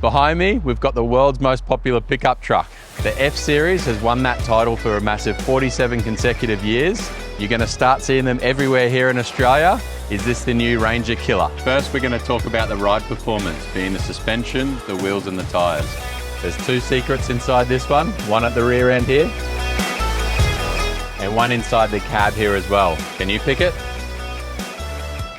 Behind me, we've got the world's most popular pickup truck. The F-Series has won that title for a massive 47 consecutive years. You're going to start seeing them everywhere here in Australia. Is this the new Ranger Killer? First, we're going to talk about the ride performance, being the suspension, the wheels and the tyres. There's two secrets inside this one at the rear end here, and one inside the cab here as well. Can you pick it?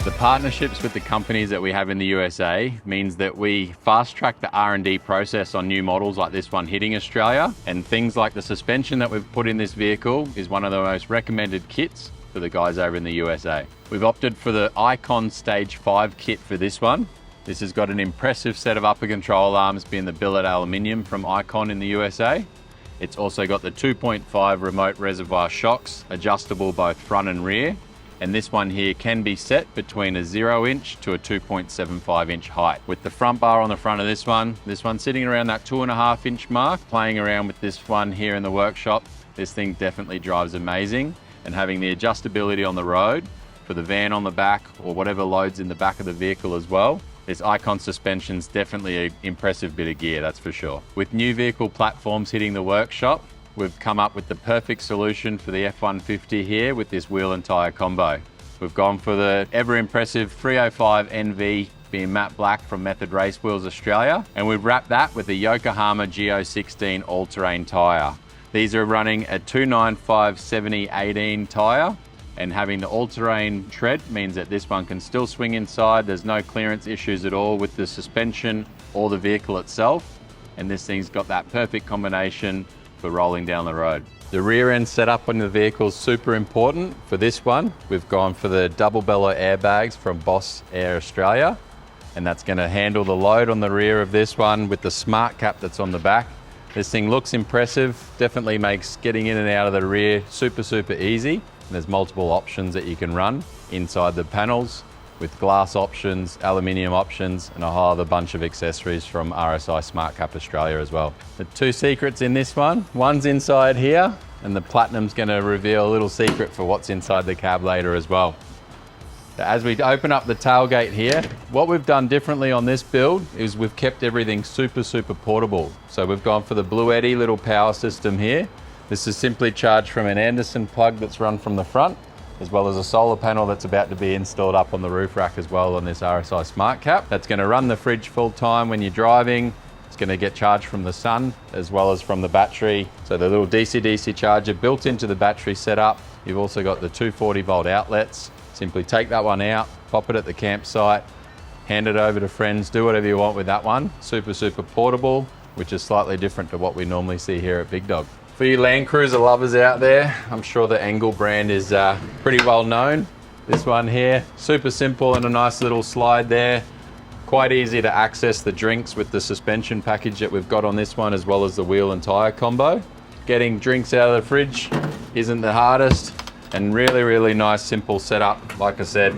The partnerships with the companies that we have in the USA means that we fast track the R&D process on new models like this one hitting Australia, and things like the suspension that we've put in this vehicle is one of the most recommended kits for the guys over in the USA. We've opted for the Icon Stage 5 kit for this one. This has got an impressive set of upper control arms, being the billet aluminium from Icon in the USA. It's also got the 2.5 remote-reservoir shocks, adjustable both front and rear. And this one here can be set between a 0-inch to a 2.75-inch height. With the front bar on the front of this one sitting around that 2.5-inch mark. Playing around with this one here in the workshop, this thing definitely drives amazing. And having the adjustability on the road for the van on the back or whatever loads in the back of the vehicle as well, this Icon suspension's definitely an impressive bit of gear, that's for sure. With new vehicle platforms hitting the workshop, we've come up with the perfect solution for the F-150 here with this wheel and tyre combo. We've gone for the ever impressive 305 NV being matte black from Method Race Wheels Australia, and we've wrapped that with the Yokohama Geo16 all-terrain tyre. These are running a 295/70/18 tyre, and having the all-terrain tread means that this one can still swing inside. There's no clearance issues at all with the suspension or the vehicle itself, and this thing's got that perfect combination for rolling down the road. The rear end setup on the vehicle is super important. For this one, we've gone for the Double-bellow airbags from Boss Air Australia, and that's going to handle the load on the rear of this one with the smart cap that's on the back. This thing looks impressive, definitely makes getting in and out of the rear super easy. And there's multiple options that you can run inside the panels, with glass options, aluminium options, and a whole other bunch of accessories from RSI Smart Cap Australia as well. The two secrets in this one's inside here, and the Platinum's gonna reveal a little secret for what's inside the cab later as well. As we open up the tailgate here, what we've done differently on this build is we've kept everything super portable. So we've gone for the Blue Eddy little power system here. This is simply charged from an Anderson plug that's run from the front, as well as a solar panel that's about to be installed up on the roof rack as well on this RSI Smart Cap. That's going to run the fridge full time when you're driving. It's going to get charged from the sun as well as from the battery. So the little DC-DC charger built into the battery setup. You've also got the 240 volt outlets. Simply take that one out, pop it at the campsite, hand it over to friends, do whatever you want with that one. Super portable, which is slightly different to what we normally see here at Big Dog. For you Land Cruiser lovers out there, I'm sure the Engel brand is pretty well known. This one here, super simple and a nice little slide there. Quite easy to access the drinks with the suspension package that we've got on this one, as well as the wheel and tyre combo. Getting drinks out of the fridge isn't the hardest, and really nice simple setup, like I said.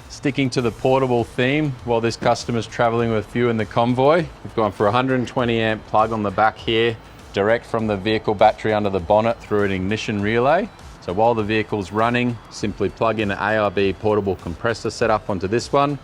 Sticking to the portable theme, while this customer's traveling with a few in the convoy, we've gone for a 120 amp plug on the back here, direct from the vehicle battery under the bonnet through an ignition relay. So while the vehicle's running, simply plug in an ARB portable compressor setup onto this one,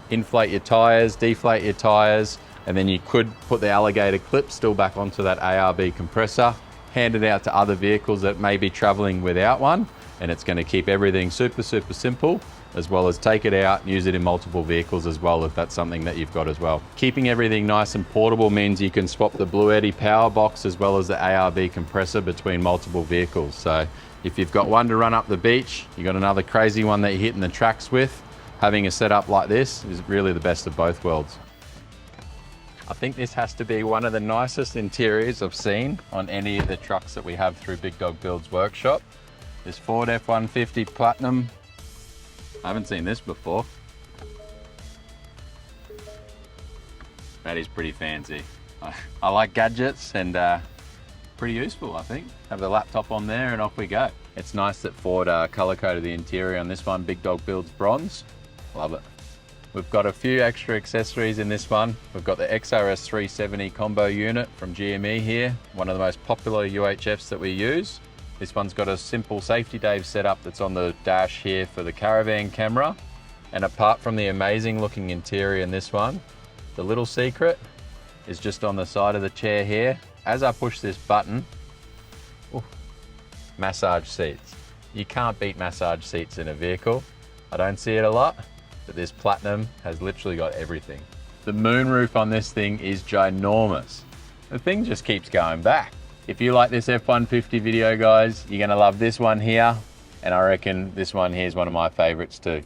inflate your tyres, deflate your tyres, and then you could put the alligator clip still back onto that ARB compressor, hand it out to other vehicles that may be traveling without one, and it's going to keep everything super simple, as well as take it out and use it in multiple vehicles as well, if that's something that you've got as well. Keeping everything nice and portable means you can swap the Blue Eddy power box as well as the ARB compressor between multiple vehicles. So if you've got one to run up the beach, you've got another crazy one that you're hitting the tracks with, having a setup like this is really the best of both worlds. I think this has to be one of the nicest interiors I've seen on any of the trucks that we have through Big Dog Build's workshop. This Ford F-150 Platinum, I haven't seen this before. That is pretty fancy. I like gadgets and pretty useful, I think. Have the laptop on there and off we go. It's nice that Ford color coded the interior on this one. Big Dog Builds bronze. Love it. We've got a few extra accessories in this one. We've got the XRS 370 combo unit from GME here, one of the most popular UHFs that we use. This one's got a simple safety Dave setup that's on the dash here for the caravan camera. And apart from the amazing looking interior in this one, the little secret is just on the side of the chair here. As I push this button, massage seats. You can't beat massage seats in a vehicle. I don't see it a lot, but this Platinum has literally got everything. The moonroof on this thing is ginormous. The thing just keeps going back. If you like this F-150 video, guys, you're gonna love this one here, and I reckon this one here is one of my favorites too.